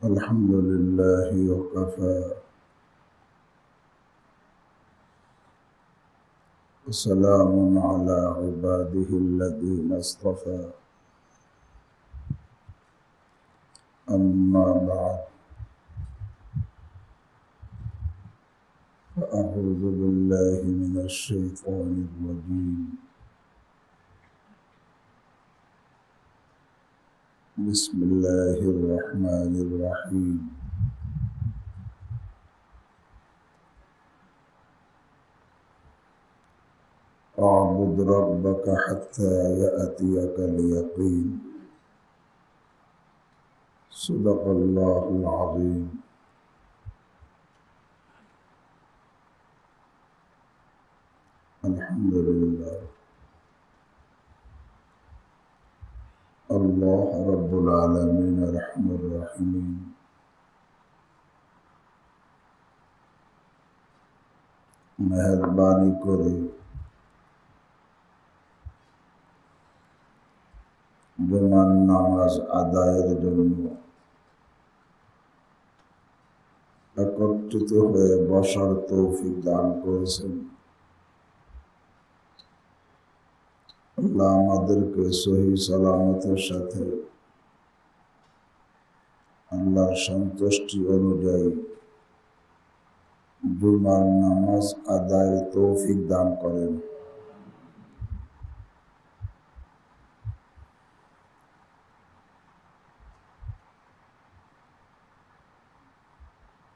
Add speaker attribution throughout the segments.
Speaker 1: الحمد لله وكفى وسلام على عباده الذين اصطفى أما بعد فأعوذ بالله من الشيطان الرجيم بسم الله الرحمن الرحيم اعبد ربك حتى يأتيك اليقين صدق الله العظيم الحمد لله الله رب العالمين الرحمن الرحيم মেহেরবানি করে জুমার নামাজ আদায়ের জন্য একত্রিত হয়ে বসার তৌফিক দান করেছেন। আল্লাহ আমাদেরকে সহি সালামতের সাথে আল্লাহর সন্তুষ্টি অনুযায়ী জুমার নামাজ আদায়ের তৌফিক দান করেন।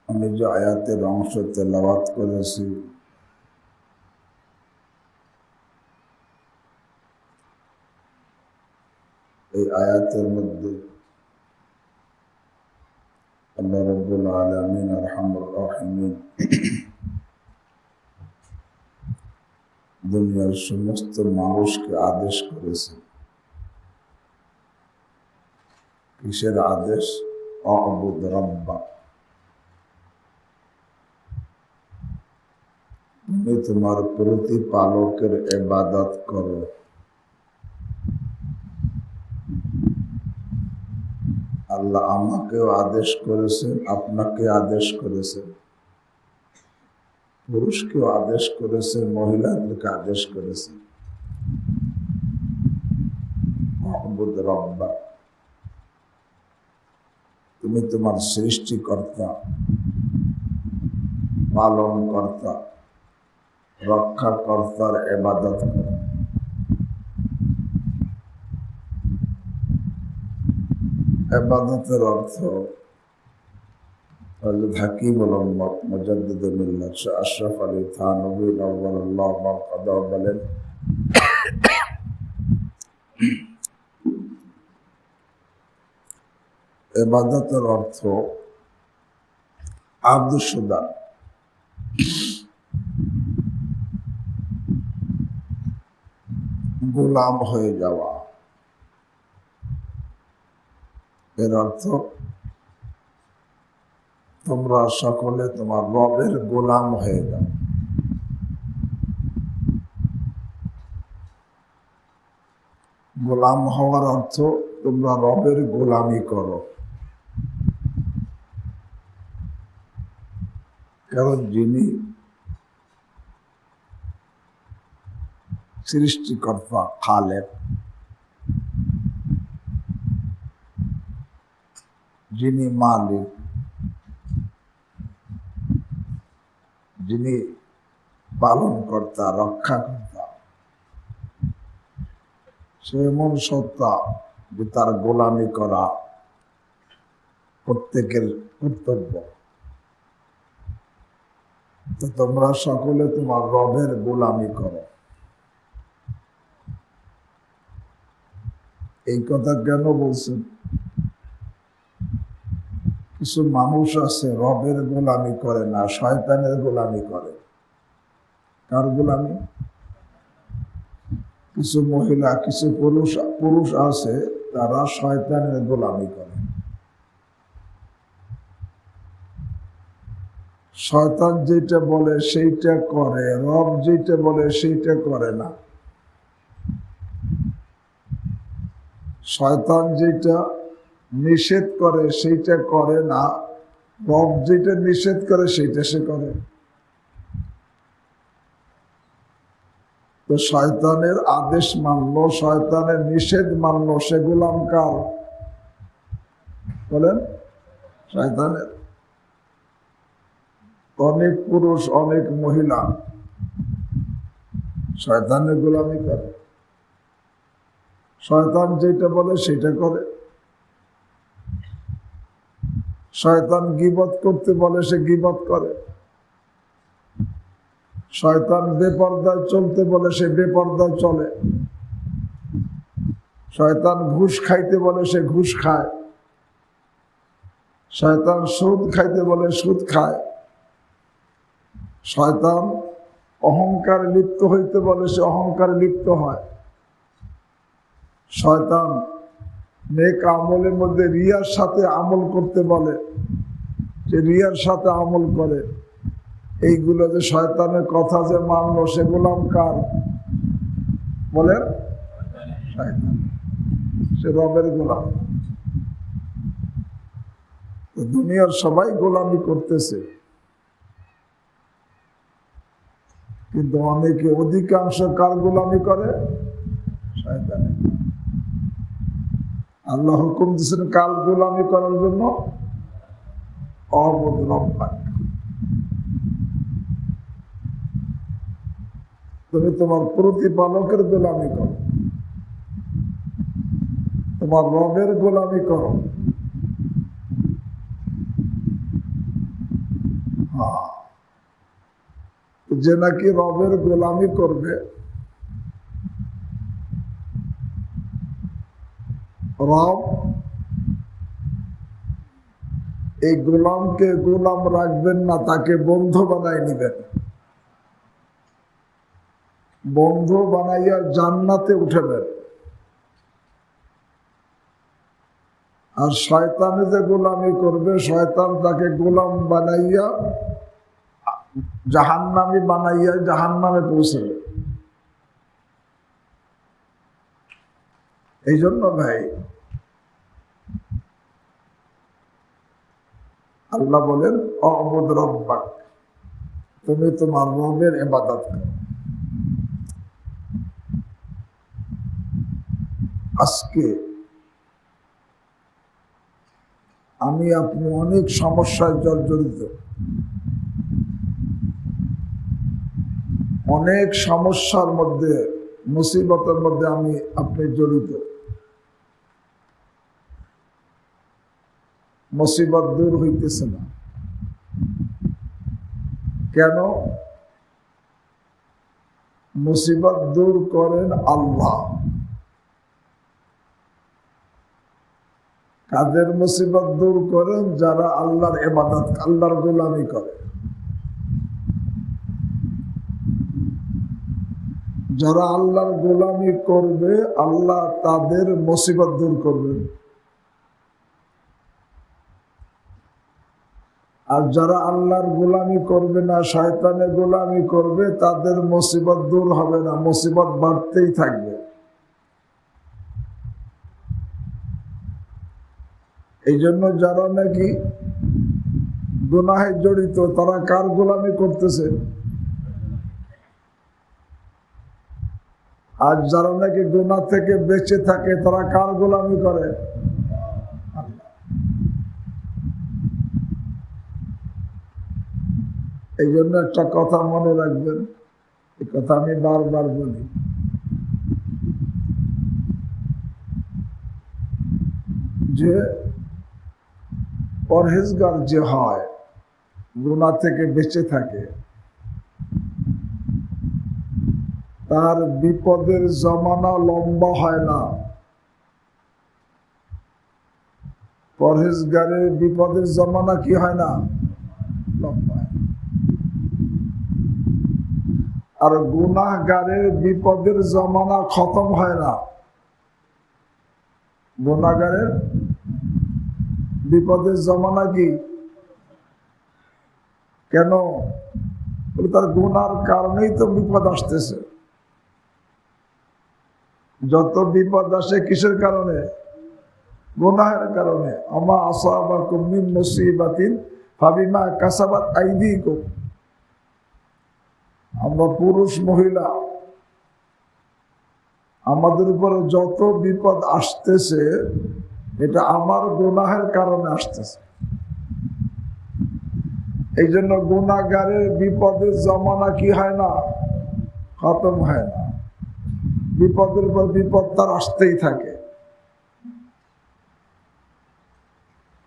Speaker 1: আমি যে আয়াতের অংশ তেলাওয়াত করেছি এই আয়াতের মধ্যে আল্লাহ রাব্বুল আলামিন আরহামুর রাহিমিন দুনিয়ার সমস্ত মানুষকে আদেশ করেছে। কিসের আদেশ? আ'বুদ রাব্বাক, তুমি তোমার প্রতিপালকের ইবাদত করো। আল্লাহ আমাকেও আদেশ করেছেন, আপনাকে আদেশ করেছেন, পুরুষকেও আদেশ করেছেন, মহিলাদেরকে আদেশ করেছেন। আ'বুদ রাব্বাক, তুমি তোমার সৃষ্টিকর্তা, পালনকর্তা, রক্ষাকর্তার ইবাদত করো। ইবাদতের অর্থ হযরত হাকিমুল উম্মাহ মুজাদ্দিদুল মিল্লাত শাহ আশরাফ আলী থানভী নওয়ারাল্লাহু মারকাদাহু বলেন, ইবাদতের অর্থ আব্দুসুদা, গোলাম হয়ে যাওয়া। এর অর্থ তোমরা সকলে তোমার রবের গোলাম হয়ে যাও। গোলাম হওয়ার অর্থ তোমরা রবের গোলামি করো। কারণ যিনি সৃষ্টিকর্তা, খালেক, যিনি মালিক, যিনি পালনকর্তা, রক্ষাকর্তা, সে এমন সত্তা যে তার গোলামি করা প্রত্যেকের কর্তব্য। তো তোমরা সকলে তোমার রবের গোলামি করো। এই কথা কেন বলছেন? কিছু মানুষ আছে রবের গোলামি করে না, শয়তানের গোলামি করে। কার গোলামি? কিছু মহিলা, কিছু পুরুষ আছে তারা শয়তানের গোলামি করে। শয়তান যেটা বলে সেইটা করে, রব যেটা বলে সেইটা করে না। শয়তান যেটা নিষেধ করে সেইটা করে না, রব যেটা নিষেধ করে সেইটা সে করে। তো শয়তানের আদেশ মানলো, শয়তানের নিষেধ মানলো, সে গোলাম কার বলেন? শয়তানের। অনেক পুরুষ অনেক মহিলা শয়তানের গোলামি করে, শয়তান যেটা বলে সেটা করে। শয়তান গীবত করতে বলে সে গীবত করে, শয়তান বেপরদায় চলতে বলে সে বেপরদায় চলে, শয়তান ঘুষ খাইতে বলে সে ঘুষ খায়, শয়তান সুদ খাইতে বলে সুদ খায়, শয়তান অহংকারে লিপ্ত হইতে বলে সে অহংকারে লিপ্ত হয়, শয়তান নেক আমলের মধ্যে রিয়ার সাথে আমল করতে বলে যে রিয়ার সাথে আমল করে। এইগুলো যে শয়তানের কথা যে মানলো সে গোলাম কার বলেন? শয়তান। সে রবের গোলাম। দুনিয়ার সবাই গোলামি করতেছে, কিন্তু অনেকে অধিকাংশ কার গোলামি করে? শয়তানের। আল্লাহ হুকুম দিয়েছেন কাল গোলামি করার জন্য, অবুদ রব্বাক। তুমি তোমার প্রতিপালকের গোলামি করো, তোমার রবের গোলামি করো। যে নাকি রবের গোলামি করবে, রব এই গোলামকে গোলাম রাখবেন না, তাকে বন্ধু বানাই নিবেন, বন্ধু বানাইয়া জান্নাতে উঠাবেন। আর শয়তানে যে গোলামি করবে, শয়তান তাকে গোলাম বানাইয়া জাহান্নামী বানাইয়া জাহান্নামে পৌঁছাবে। এই জন্য ভাই আল্লাহ বলেন অবুদ রব্বাক, তুমি তোমার রবের ইবাদত করো। আজকে আমি আপনি অনেক সমস্যায় জর্জরিত, অনেক সমস্যার মধ্যে, মুসিবতের মধ্যে আমি আপনি জড়িত। মুসিবত দূর হইতেছে না কেন? মুসিবত দূর করেন আল্লাহ। কাদের মুসিবত দূর করেন? যারা আল্লাহর ইবাদত, আল্লাহর গোলামি করে। যারা আল্লাহর গোলামি করবে, আল্লাহ তাদের মুসিবত দূর করবেন। আর যারা আল্লাহর গোলামি করবে না, শয়তানের গোলামি করবে, তাদের মুসিবত দূর হবে না, মুসিবত বাড়তেই থাকবে। এই জন্য যারা নাকি গুনাহে জড়িত, তারা কার গোলামি করতেছে? আর যারা নাকি গুনাহ থেকে বেঁচে থাকে, তারা কার গোলামি করে? এই জন্য একটা কথা মনে রাখবেন, এই কথা আমি বারবার বলি, যে পরহেজগার যে হয়, গুনাহ থেকে বেঁচে থাকে, তার বিপদের জমানা লম্বা হয় না। পরহেজগারের বিপদের জমানা কি হয় না? লম্বা। আর গুনাহগারের বিপদের জমানা খতম হয় না। গুনাহগারের বিপদের জমানা কি? কেন? তার গুনার কারণেই তো বিপদ আসতেছে। যত বিপদ আসে কিসের কারণে? গুনাহের কারণে। আমা আসাবাকুম মিন মুসিবাতিন ফাবিমা কাসাবাত আইদিকুম। আমরা পুরুষ মহিলা আমাদের উপরে যত বিপদ আসতেছে এটা আমার গুনাহের কারণে আসতেছে। এই জন্য গুনাহগারের বিপদের জমানা কি হয় না, খতম হয় না। বিপদের পর বিপদ তার আসতেই থাকে,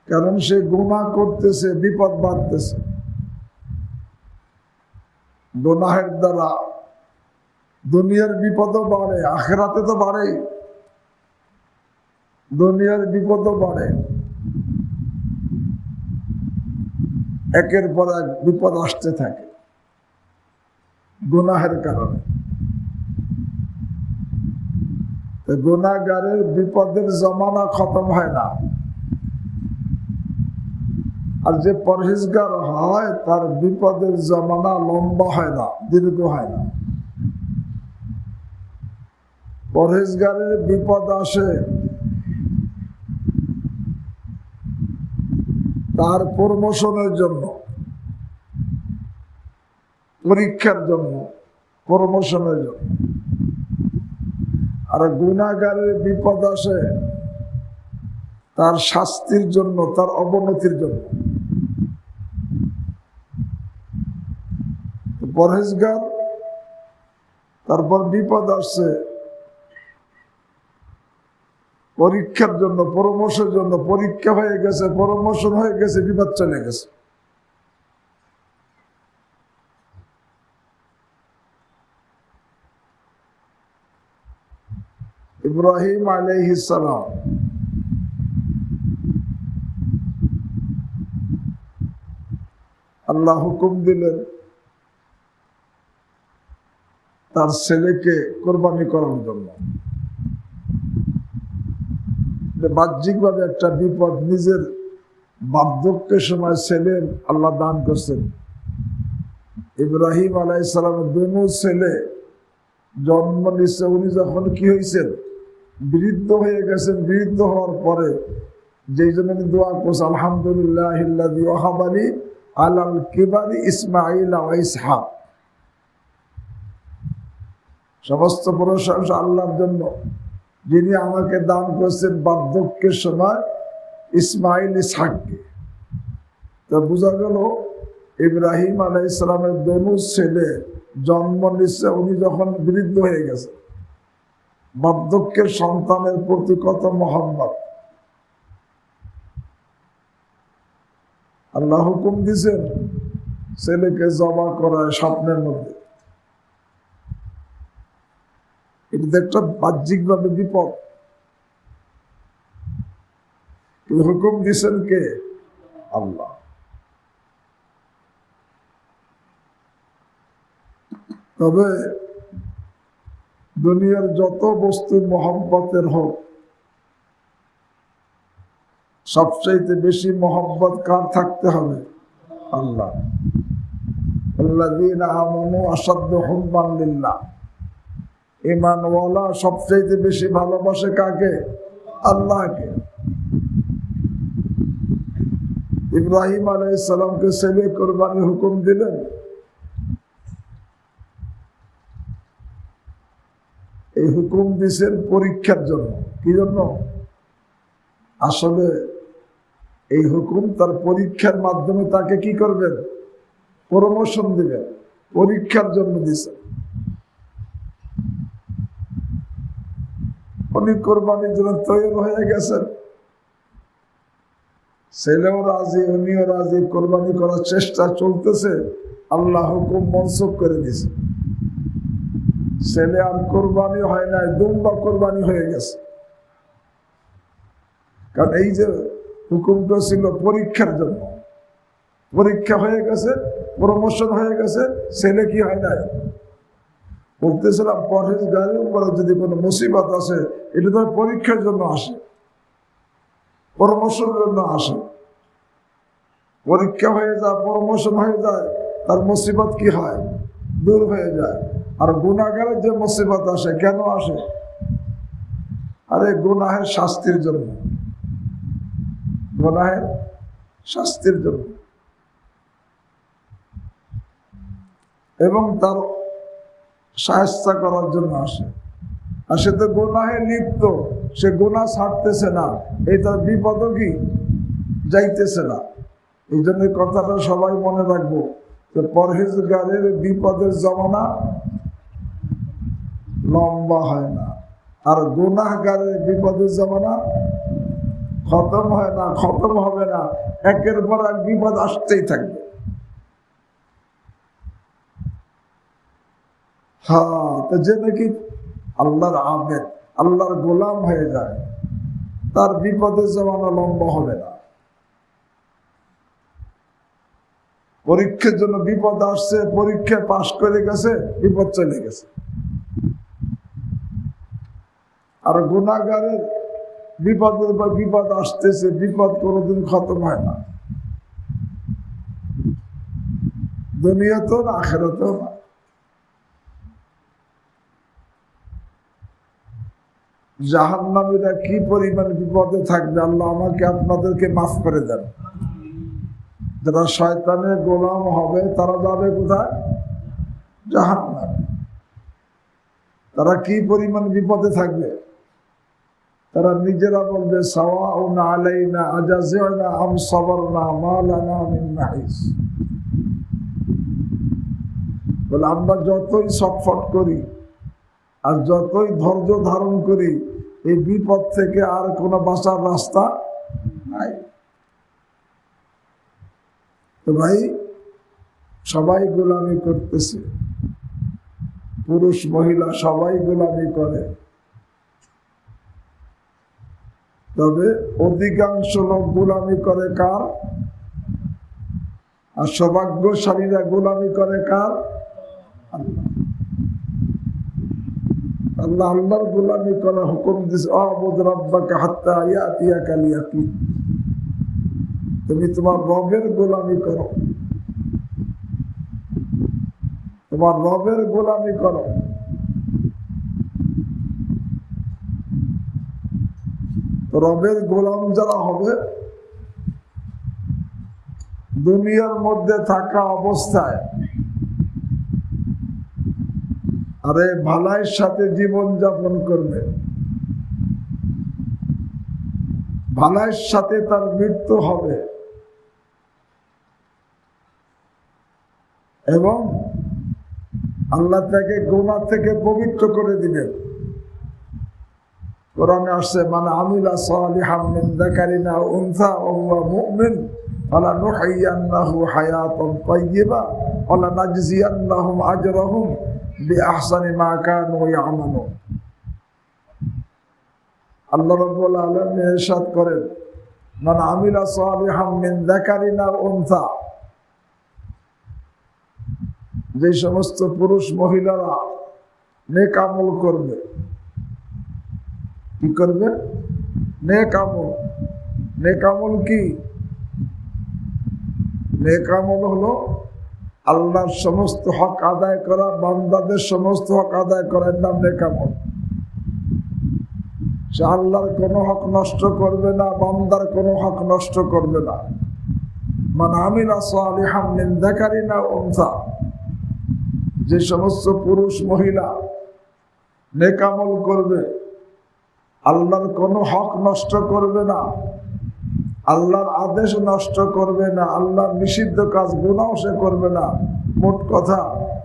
Speaker 1: কারণ সে গুনাহ করতেছে, বিপদ বাড়তেছে। গুনাহের দ্বারা দুনিয়ার বিপদও বাড়ে, আখিরাতে তো বাড়েই। দুনিয়ার বিপদও বাড়ে, একের পর এক বিপদ আসতে থাকে গুনাহের কারণে। গুনাহগারের বিপদের জমানা খতম হয় না। আর যে পরহেজগার হয় তার বিপদের জমানা লম্বা হয় না, দীর্ঘ হয় না। পরহেজগারের বিপদ আসে তার প্রমোশনের জন্য, পরীক্ষার জন্য, প্রমোশনের জন্য। আর গুনাহগারের বিপদ আসে তার শাস্তির জন্য, তার অবনতির জন্য। পরহেজগার, তারপর বিপদ আসছে পরীক্ষার জন্য, প্রমোশনের জন্য। পরীক্ষা হয়ে গেছে, প্রমোশন হয়ে গেছে, বিপদ চলে গেছে। ইব্রাহিম আলাইহিস সালাম আল্লাহ হুকুম দিলেন তার ছেলেকে কোরবানি করার জন্য। বাহ্যিকভাবে একটা বিপদ, নিজের বার্ধক্যের সময় ছেলের আল্লাহ দান করছেন। ইব্রাহিম আলাইহিস সালামের দুনো ছেলে জন্ম নিচ্ছে, উনি যখন কি হয়েছেন, বৃদ্ধ হয়ে গেছেন। বৃদ্ধ হওয়ার পরে যেই জন্য দোয়া করছে, আলহামদুলিল্লাহিল্লাযী ওয়াহাবা লি আলাল কিবারি ইসমাঈল ওয়া ইসহাক। সমস্ত প্রশংসা আল্লাহর জন্য, যিনি আমাকে দান করছেন বার্ধক্যের সময় ইসমাঈল, ইসহাককে। তা বোঝা গেল ইব্রাহিম আলাইহিস সালামের দুনো ছেলে জন্ম নিচ্ছে, উনি যখন বৃদ্ধ হয়ে গেছে। বার্ধক্যের সন্তানের প্রতি কত মহব্বত। আল্লাহ হুকুম দিয়েছেন ছেলেকে জবাই করায় স্বপ্নের মধ্যে। এটা একটা বাহ্যিকভাবে বিপদ, হুকুম দিয়েছেন কে? আল্লাহ। তবে দুনিয়ার যত বস্তু মহব্বতের হোক, সবচাইতে বেশি মহব্বত কার থাকতে হবে? আল্লাহ। আল্লাযীনা আমানু আশাদ্দু হুব্বান লিল্লাহ। ঈমানওয়ালা সবচাইতে বেশি ভালোবাসে কাকে? আল্লাহকে। ইব্রাহিম আলাইহিস সালামকে ছেলে কোরবানির হুকুম দিলেন। এই হুকুম দিয়েছেন পরীক্ষার জন্য। কি জন্য? আসলে এই হুকুম তার পরীক্ষার মাধ্যমে তাকে কি করবেন? প্রমোশন দিবেন। পরীক্ষার জন্য দিয়েছেন। উনি কোরবানির জন্য তৈরি হয়ে গেছেন। ছেলেও রাজি, উনিও রাজি, কোরবানি করার চেষ্টা চলতেছে। আল্লাহ হুকুম মনসুখ করে দিয়েছে। ছেলে আর কোরবানি হয় নাই, দুম্বা কোরবানি হয়ে গেছে। কারণ এই যে হুকুমটা ছিল পরীক্ষার জন্য, পরীক্ষা হয়ে গেছে, প্রমোশন হয়ে গেছে, ছেলে কি হয় নাই। বলতেছিলাম পরহেজগারের উপরে যদি কোনো মুসিবত আসে, এটা তো পরীক্ষার জন্য আসে, প্রমোশনের জন্য আসে। পরীক্ষা হয়ে যায়, প্রমোশন হয়ে যায়, তার মুসিবত কি হয়? দূর হয়ে যায়। আর গুনাহগারের যে মুসিবত আসে, কেন আসে? আরে গুনাহের শাস্তির জন্য। গুনাহের শাস্তির জন্য এবং তার সাহায্য করার জন্য আসে। আর সে তো গুনাহে লিপ্ত, সে গুনাহ ছাড়তেছে না, এই তার বিপদও কি যাইতেছে না। এই জন্য কথাটা সবাই মনে রাখবো যে পরহেজগারের বিপদের জমানা লম্বা হয় না, আর গুনাহগারের বিপদের জমানা খতম হয় না, খতম হবে না, একের পর এক বিপদ আসতেই থাকবে। হ্যাঁ, তো যে নাকি আল্লাহর আবেদ, আল্লাহর গোলাম হয়ে যায়, তার বিপদের জমানা লম্বা হবে না। পরীক্ষার জন্য বিপদ আসছে, পরীক্ষা পাশ করে গেছে, বিপদ চলে গেছে। আর গুনাহগারের বিপদের পর বিপদ আসতেছে, বিপদ কোনোদিন খতম হয় না, দুনিয়াতেও না আখিরাতেও না। জাহান্নামীরা কি পরিমাণ বিপদে থাকবে, আল্লাহ আমাকে আপনাদেরকে মাফ করে দেন। যারা শয়তানের গোলাম হবে তারা যাবে কোথায়? জাহান্নামে। তারা কি পরিমাণ বিপদে থাকবে, তারা নিজেরা বলবে সাওয়াউন আলাইনা আজাজিনা আম সাবারনা মা লানা মিন মাহিস। বলে আমরা যতই ছটফট করি আর যতই ধৈর্য ধারণ করি, এই বিপদ থেকে আর কোনো বাঁচার রাস্তা নাই। তো ভাই, সবাই গোলামি করতেছে, পুরুষ মহিলা সবাই গোলামি করে, তবে অধিকাংশ লোক গোলামি করে কার? আর সৌভাগ্যশালীরা গোলামি করে কার? আল্লাহ। আল্লাহ আল্লাহর গোলামি করার হুকুম দিয়েছে, আবুদ রাব্বাকা হাত্তা ইয়াতিয়াকাল ইয়াকিন। তুমি তোমার রবের গোলামি করো, তোমার রবের গোলামি করো। রবের গোলাম যারা হবে, দুনিয়ার মধ্যে থাকা অবস্থায় আরে ভালাইয়ের সাথে জীবন যাপন করবে, ভালাইয়ের সাথে তার মৃত্যু হবে, এবং আল্লাহ তাকে গুনাহ থেকে পবিত্র করে দিবেন। কোরআনে আসছে, মান আমিলা সালিহাম মিন যাকারিন আও উনসা ওয়া হুয়া মুমিন ফালানুহয়িয়ান্নাহু হায়াতান তাইয়্যিবা ওয়া লানাজজিয়ান্নাহুম আজরাহুম বিআহসানি মা কানু ইয়ামালুন। আল্লাহ রাব্বুল আলামিন ইরশাদ করেন, মান আমিলা সালিহাম মিন যাকারিন আও উনসা, যে সমস্ত পুরুষ মহিলারা নেক আমল করবে। কি করবে? নেক আমল। নেক আমল কি? নেক আমল হলো আল্লাহর সমস্ত হক আদায় করা, বান্দাদের সমস্ত হক আদায় করার নাম নেক আমল। সে আল্লাহর কোনো হক নষ্ট করবে না, বান্দার কোনো হক নষ্ট করবে না। মান আমিলা সালিহাম মিন যাকারিন আও উনসা, যে সমস্ত পুরুষ মহিলা নেক আমল করবে, আল্লাহর কোনো হক নষ্ট করবে না, আল্লাহর আদেশ নষ্ট করবে না, আল্লাহর নিষিদ্ধ কাজ গুনাহ সে করবে না। মোট কথা,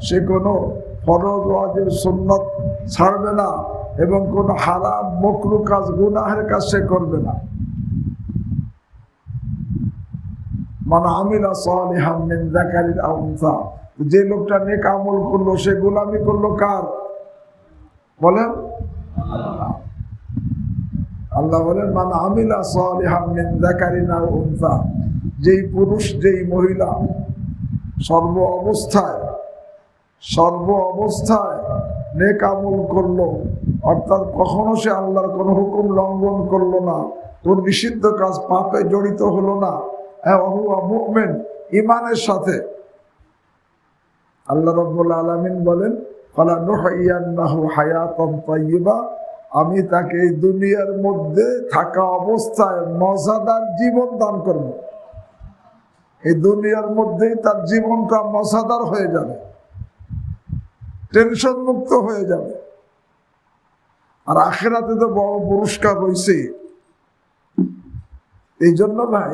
Speaker 1: সে কোনো ফরজ ওয়াজিব সুন্নাত ছাড়বে না, এবং কোনো হারাম মাকরুহ কাজ গুনাহের কাজ সে করবে না। মান আমিলা সালিহাম মিন যাকারিন আও উনসা, যে লোকটা নেক আমল করলো সে গোলামি করলো কার? বলেন আল্লাহ। আল্লাহ বলেন, মান আমিলা সালিহাম মিন যাকারিন আও উনসা, যেই পুরুষ যেই মহিলা সর্ব অবস্থায় নেক আমল করলো, অর্থাৎ কখনো সে আল্লাহর কোনো হুকুম লঙ্ঘন করলো না, কোন নিষিদ্ধ কাজ পাপে জড়িত হলো না, হুয়া মুমিন, ঈমানের সাথে। আল্লাহ রাব্বুল আলামিন বলেন, ফালানুহয়িয়ান্নাহু হায়াতান তাইয়্যিবা, আমি তাকে এই দুনিয়ার মধ্যে থাকা অবস্থায় মজাদার জীবন দান করব। এই দুনিয়ার মধ্যেই তার জীবনটা মজাদার হয়ে যাবে, টেনশন মুক্ত হয়ে যাবে। আর আখিরাতে তো বড় পুরস্কার রয়েছে। এই জন্য ভাই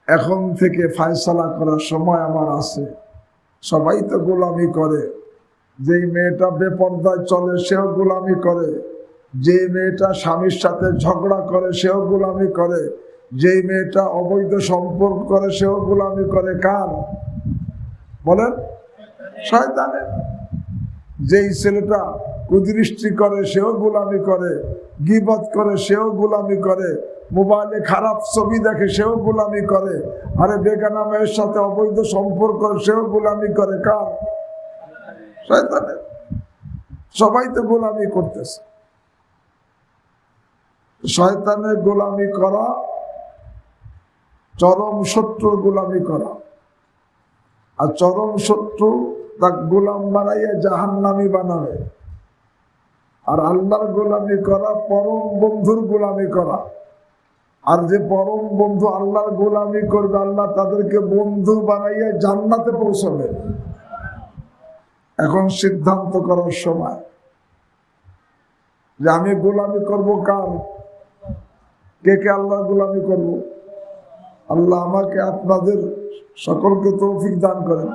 Speaker 1: এখন থেকে ফায়সালা করার সময় আমার আছে। সবাই তো গোলামি করে। যেই মেয়েটা বেপর্দায় চলে সেও গোলামি করে, যে মেয়েটা স্বামীর সাথে ঝগড়া করে সেও গোলামি করে, যেই মেয়েটা অবৈধ সম্পর্ক করে সেও গোলামি করে। কার বলেন? শয়তানের। যেই ছেলেটা কুদৃষ্টি করে সেও গোলামি করে, গীবত করে সেও গোলামি করে, মোবাইলে খারাপ ছবি দেখে সেও গোলামি করে, আরে বেগানা মেয়ের সাথে অবৈধ সম্পর্ক সেও গোলামি করে। কার? শয়তানের। সবাই তো গোলামি করতেছে। শয়তানের গোলামি করা চরম শত্রুর গোলামি করা, আর চরম শত্রু তার গোলাম বানাইয়া জাহান্নামী বানাবে। আর আল্লাহর গোলামি করা পরম বন্ধুর গোলামি করা। আর যে পরম বন্ধু আল্লাহর গোলামি করবে, আল্লাহ তাদেরকে বন্ধু বানাইয়া জান্নাতে পৌঁছাবে। এখন সিদ্ধান্ত করার সময় যে আমি গোলামি করব কার? কে কে আল্লাহর গোলামি করব? আল্লাহ আমাকে আপনাদের সকলকে তৌফিক দান করেন।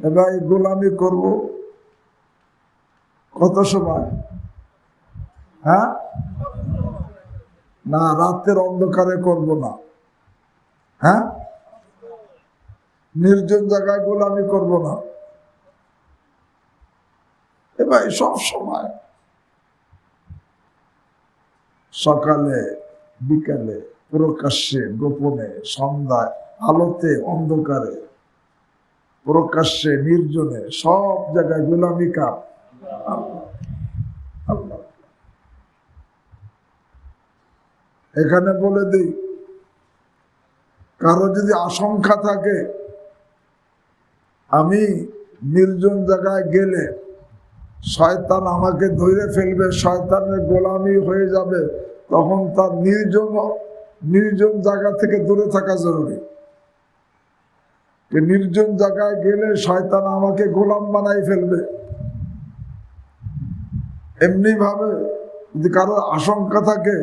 Speaker 1: এবার গোলামি করব কত সময়? হ্যাঁ, না রাতের অন্ধকারে করব না। হ্যাঁ, নির্জন জায়গায় গোলামি করব না। এবার সব সময়, সকালে বিকালে, প্রকাশ্যে গোপনে, সন্ধ্যায় আলোতে অন্ধকারে, প্রকাশ্যে নির্জনে, সব জায়গায় গোলামি কার? আল্লাহ। এখানে বলে দিই, কারো যদি আশঙ্কা থাকে আমি নির্জন জায়গায় গেলে শয়তান আমাকে ধরে ফেলবে, শয়তানের গোলামি হয়ে যাবে, তখন তার নির্জন জায়গা থেকে দূরে থাকা জরুরি। নির্জন জায়গায় গেলে শয়তান আমাকে গোলাম বানাই ফেলবে। এমনি ভাবে যদি কারো আশঙ্কা থাকে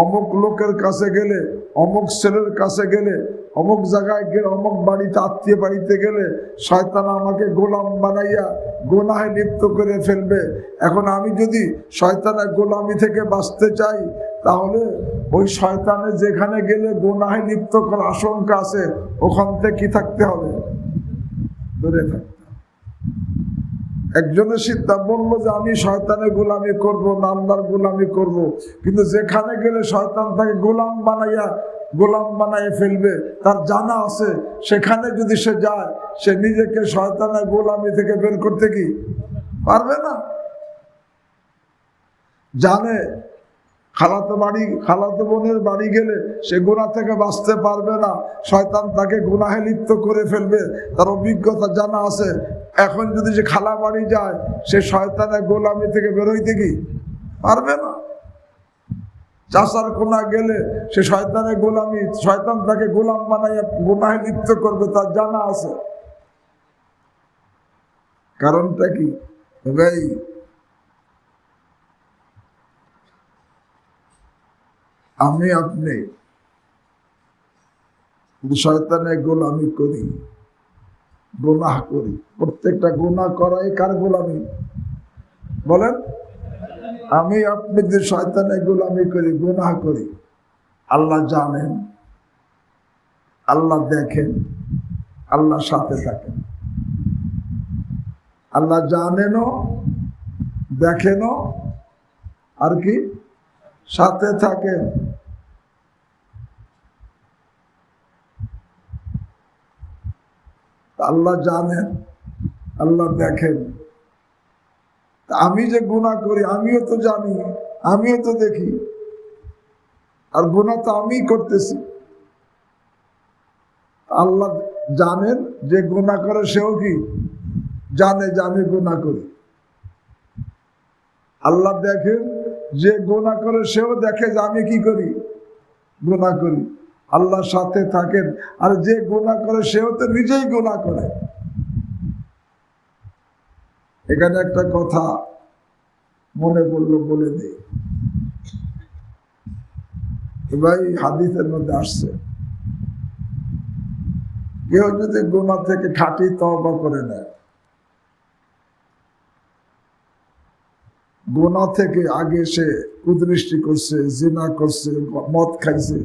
Speaker 1: অমুক লোকের কাছে গেলে, অমুক ছেলের কাছে গেলে, অমুক জায়গায় গেলে, অমুক বাড়িতে আত্মীয় বাড়িতে গেলে শয়তান আমাকে গোলাম বানাইয়া গুনাহে লিপ্ত করে ফেলবে। এখন আমি যদি শয়তানের গোলামি থেকে বাঁচতে চাই, তাহলে ওই শয়তানের যেখানে গেলে গুনাহে লিপ্ত করার আশঙ্কা আছে ওখান থেকে কি থাকতে হবে? দূরে থাকতে। একজনের সিদ্ধান্ত বললো যে আমি শয়তানের গোলামি করব না, আল্লাহর গোলামি করব, কিন্তু যেখানে গেলে শয়তান তাকে গোলাম বানাইয়ে ফেলবে, তার জানা আছে সেখানে যদি সে যায় সে নিজেকে শয়তানের গোলামি থেকে বের করতে কি পারবে না। জানে খালাতো বোনের বাড়ি গেলে সে গুনাহ থেকে বাঁচতে পারবে না, শয়তান তাকে গুনাহে লিপ্ত করে ফেলবে, তার অভিজ্ঞতা জানা আছে। এখন যদি সে খালা বাড়ি যায় সে শয়তানের গোলামি থেকে বেরোইতে কি পারবে না। চাচার কোনা গেলে সে শয়তানের গোলামি, শয়তান তাকে গোলাম বানাইয়া গুনাহে লিপ্ত করবে, তার জানা আছে। কারণটা কি ভাই? আমি আপনি শয়তানের গোলামি করি, গুনাহ করি। প্রত্যেকটা গুনাহ করাই কার গোলামি বলেন? আমি আপনি যে শয়তানের গোলামি করি, গুনাহ করি, আল্লাহ জানেন, আল্লাহ দেখেন, আল্লাহ সাথে থাকেন। আল্লাহ জানেনও, দেখেনও, আর কি সাথে থাকেন। আল্লাহ জানেন, আল্লাহ দেখেন। আমি যে গুনাহ করি আমিও তো জানি, আমিও তো দেখি, আর গুনাহ তো আমিই করতেছি। আল্লাহ জানেন, যে গুনাহ করে সেও কি জানে যে আমি গুনাহ করি। আল্লাহ দেখেন, যে গুনাহ করে সেও দেখে যে আমি কি করি, গুনাহ করি। আল্লাহর সাথে থাকেন, আর যে গুনাহ করে সেও তো নিজেই গুনাহ করে। এখানে একটা কথা মনে পড়লো, বলে দিই। ভাই, হাদিসের মধ্যে আসছে, কেউ যদি গুনাহ থেকে খাঁটি তওবা করে নেয়, গুনাহ থেকে আগে সে কুদৃষ্টি করছে, জিনা করছে, মদ খাইছে,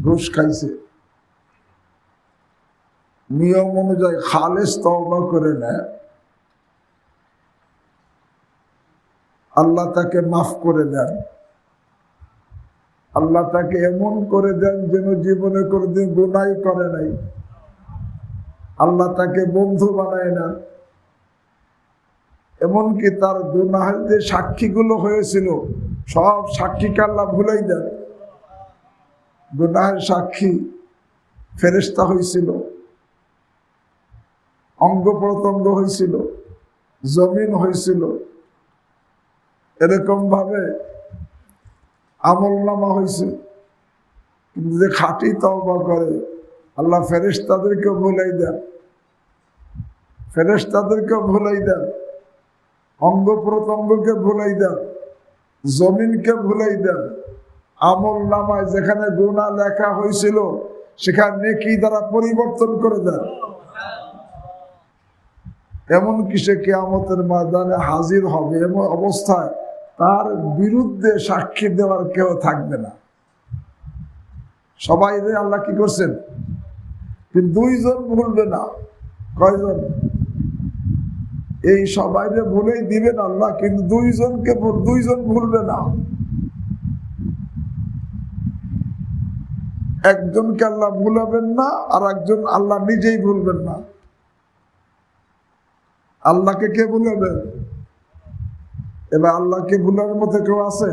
Speaker 1: ঘুষ খাইছে, নিয়ম অনুযায়ী খালেস তওবা করে নেয়, আল্লাহ তাকে মাফ করে দেন। আল্লাহ তাকে এমন করে দেন যেন জীবনে কোনোদিন গুনাহ করে নাই। আল্লাহ তাকে বন্ধু বানায় না। এমনকি তার গুনাহের যে সাক্ষীগুলো হয়েছিল, সব সাক্ষীকে আল্লাহ ভুলাই দেন। গুনাহের সাক্ষী ফেরেশতা হয়েছিল, অঙ্গ প্রত্যঙ্গ হয়েছিল, জমিন হয়েছিল, এরকম ভাবে আমলনামা হয়েছে। কিন্তু যে খাঁটি তওবা করে, আল্লাহ ফেরেশতাদেরকে ভুলাই দেন, ফেরেশতাদেরকে ভুলাই দেন, অঙ্গ প্রত্যঙ্গকে ভুলাই দেন, জমিনকে ভুলাই দেন। আমলনামায় যেখানে গুনাহ লেখা হয়েছিল সেখানে নেকি দ্বারা পরিবর্তন করে দেন। এমনকি সে কিয়ামতের ময়দানে হাজির হবে, এমন অবস্থায় তার বিরুদ্ধে সাক্ষী দেওয়ার কেউ থাকবে না। সবাই আল্লাহ কি করছেন, কিন্তু দুইজন ভুলবে না। কয়জন? এই সবাইরে ভুলেই দিবেন আল্লাহ, কিন্তু দুইজন ভুলবে না। একজনকে আল্লাহ ভুলাবেন না, আর একজন আল্লাহ নিজেই ভুলবেন না। আল্লাহকে কে ভুলাবেন? এবার আল্লাহকে ভুলার মতো কেউ আছে?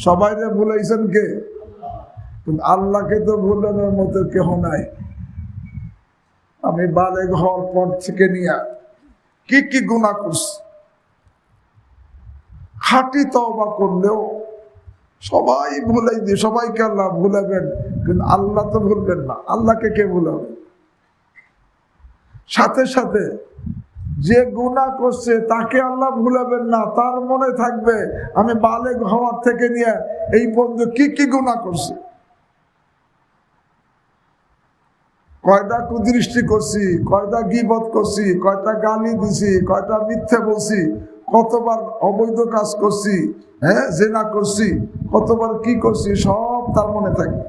Speaker 1: সবাইরে ভুলাইছেন কে? কিন্তু আল্লাহকে তো ভুলানোর মতো কেউ নাই। আমি বালেগ হওয়ার পর থেকে নিয়ে কি কি গুনাহ করছি, খাঁটি তওবা করলেও সবাই ভুলাই দিয়ে, সবাইকে আল্লাহ ভুলাবেন, কিন্তু আল্লাহ তো ভুলবেন না। আল্লাহকে কে ভুলাবে? সাথে সাথে যে গুনাহ করছে তাকে আল্লাহ ভুলাবেন না। তার মনে থাকবে আমি বালেগ হওয়ার থেকে নিয়ে এই পর্যন্ত কি কি গুনাহ করছি, কয়টা কুদৃষ্টি করছি, কয়টা গীবত করছি, কয়টা গালি দিছি, কয়টা মিথ্যে বলছি, কতবার অবৈধ কাজ করছি, জিনা করছি, কতবার কি করছি, সব তার মনে থাকবে।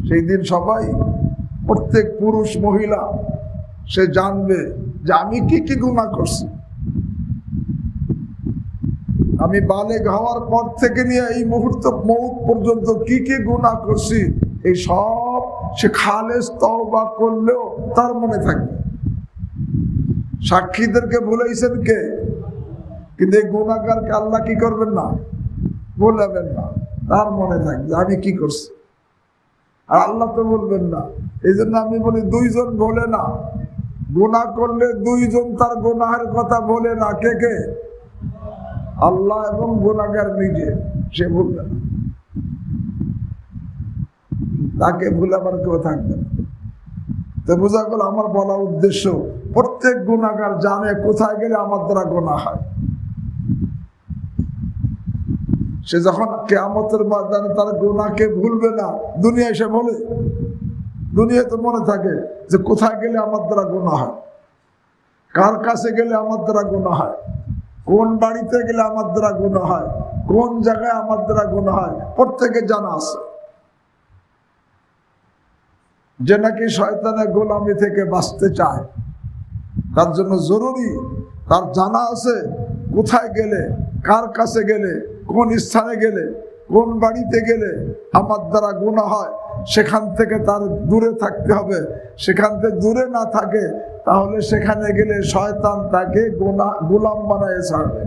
Speaker 1: সেই দিন সবাই, প্রত্যেক পুরুষ মহিলা সে জানবে যে আমি কি কি গুনাহ করছি। আমি বালেগ হওয়ার পর থেকে নিয়ে এই মুহূর্ত মৌত পর্যন্ত কি কি গুনাহ করছি, এই সব সে খালেস তওবা করলেও তার মনে থাকবে। সাক্ষীদেরকে ভুলাইছেন কে? কিন্তু এই গুনাহগারকে আল্লাহ কি করবেন না, ভুলাবেন না। তার মনে থাকবে আমি কি করছি, আর আল্লাহ তো বলবেন না। এই জন্য আমি বলি দুইজন বলে না, গুনাহ করলে দুইজন তার গুনাহের কথা বলে না। কে কে? আল্লাহ এবং গুনাহগার নিজে, সে ভুলবে না। তাকে ভুলাবার কেউ থাকবে না। তো বোঝা গেল আমার বলা উদ্দেশ্য, প্রত্যেক গুনাহগার জানে কোথায় গেলে আমার দ্বারা গুনাহ হয়। সে যখন কিয়ামতের ময়দানে তার গুনাহকে ভুলবে না, দুনিয়ায় সে বলে, দুনিয়ায় তো মনে থাকে যে কোথায় গেলে আমার দ্বারা গুনাহ হয়, কার কাছে গেলে আমার দ্বারা গুনাহ হয়, কোন বাড়িতে গেলে আমার দ্বারা গুনাহ হয়, কোন জায়গায় আমার দ্বারা গুনাহ হয়, প্রত্যেকে জানা আছে। যে নাকি শয়তানের গোলামি থেকে বাঁচতে চায়, তার জন্য জরুরি তার জানা আছে কোথায় গেলে, কার কাছে গেলে, কোন স্থানে গেলে, কোন বাড়িতে গেলে আমার দ্বারা গুনাহ হয়, সেখান থেকে তার দূরে থাকতে হবে। সেখান থেকে দূরে না থাকে তাহলে সেখানে গেলে শয়তান তাকে গোলাম বানায় ছাড়বে,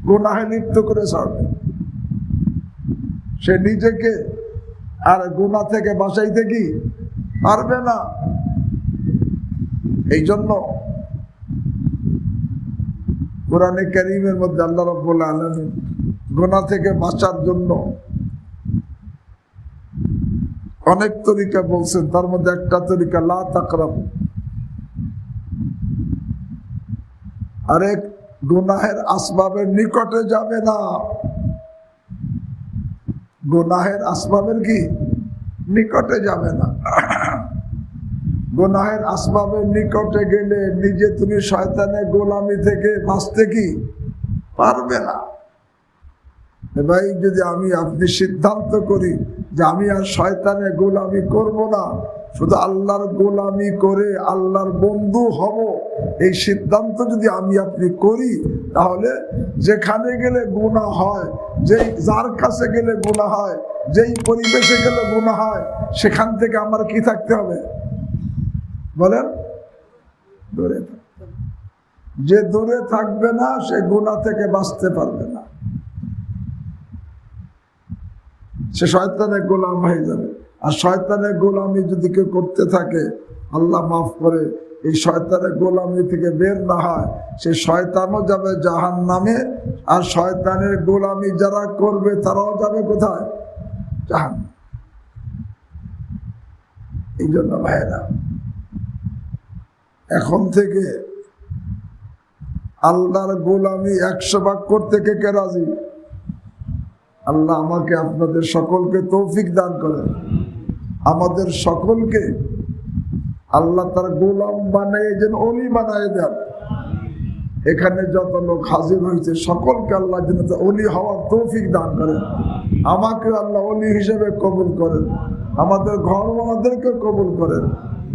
Speaker 1: গুনাহে লিপ্ত করে ছাড়বে। সে নিজেকে আর গুনাহ থেকে বাঁচাইতে কি পারবে না। এই জন্য কোরআনে কারীমের মধ্যে আল্লাহ রাব্বুল আলামিন গুনাহ থেকে বাঁচার জন্য অনেক তরিকা বলছেন, তার মধ্যে একটা তরিকা লা তাকরাবু। আরেক গুনাহের আসবাবের নিকটে যাবে না। গুনাহের আসবাবের কি নিকটে যাবে না। গুনাহের আসবাবের নিকটে গেলে নিজে তুমি শয়তানের গোলামি থেকে বাঁচতে কি পারবে না। ভাই, যদি আমি আপনি সিদ্ধান্ত করি যে আমি আর শয়তানের গোলামি করব না, শুধু আল্লাহর গোলামি করে আল্লাহর বন্ধু হব, এই সিদ্ধান্ত যদি আমি আপনি করি, তাহলে যেখানে গেলে গুনাহ হয়, যেই যার কাছে গেলে গুনাহ হয়, যেই পরিবেশে গেলে গুনাহ হয়, সেখান থেকে আমার কি থাকতে হবে বলেন? দূরে থাকতে হবে। যে দূরে থাকবে না সে গুনাহ থেকে বাঁচতে পারবে না, সে শয়তানের গোলাম হয়ে যাবে। আর শয়তানের গোলামি যদি কেউ করতে থাকে, আল্লাহ মাফ করে, এই শয়তানের গোলামি থেকে বের না হয়, সে শয়তানও যাবে জাহান্নামে, আর শয়তানের গোলামি যারা করবে তারাও যাবে কোথায়? জাহান্নামে। এই জন্য ভাইরা, এখন থেকে আল্লাহর গোলামি 100 ভাগ করতে কে কে রাজি? আল্লাহ আমাকে আপনাদের সকলকে তৌফিক দান করেন। আমাদের সকলকে আল্লাহ তার গোলাম বানিয়ে যেন ওলি বানিয়ে দেন। এখানে যত লোক হাজির হয়েছে সকলকে আল্লাহ যেন ওলি হওয়ার তৌফিক দান করেন। আমাকে আল্লাহ ওলি হিসেবে কবুল করেন, আমাদের ঘরওয়ালাদেরকে কবুল করেন।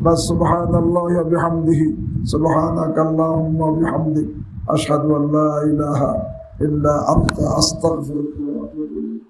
Speaker 1: বাস সুবহানাল্লাহি ওয়া বিহামদিহি, সুবহানাকা আল্লাহুম্মা ওয়া বিহামদিক, আশহাদু আল্লা ইলাহা ইল্লা আনতা, আস্তাগফিরুকা ওয়া আতুবু ইলাইক।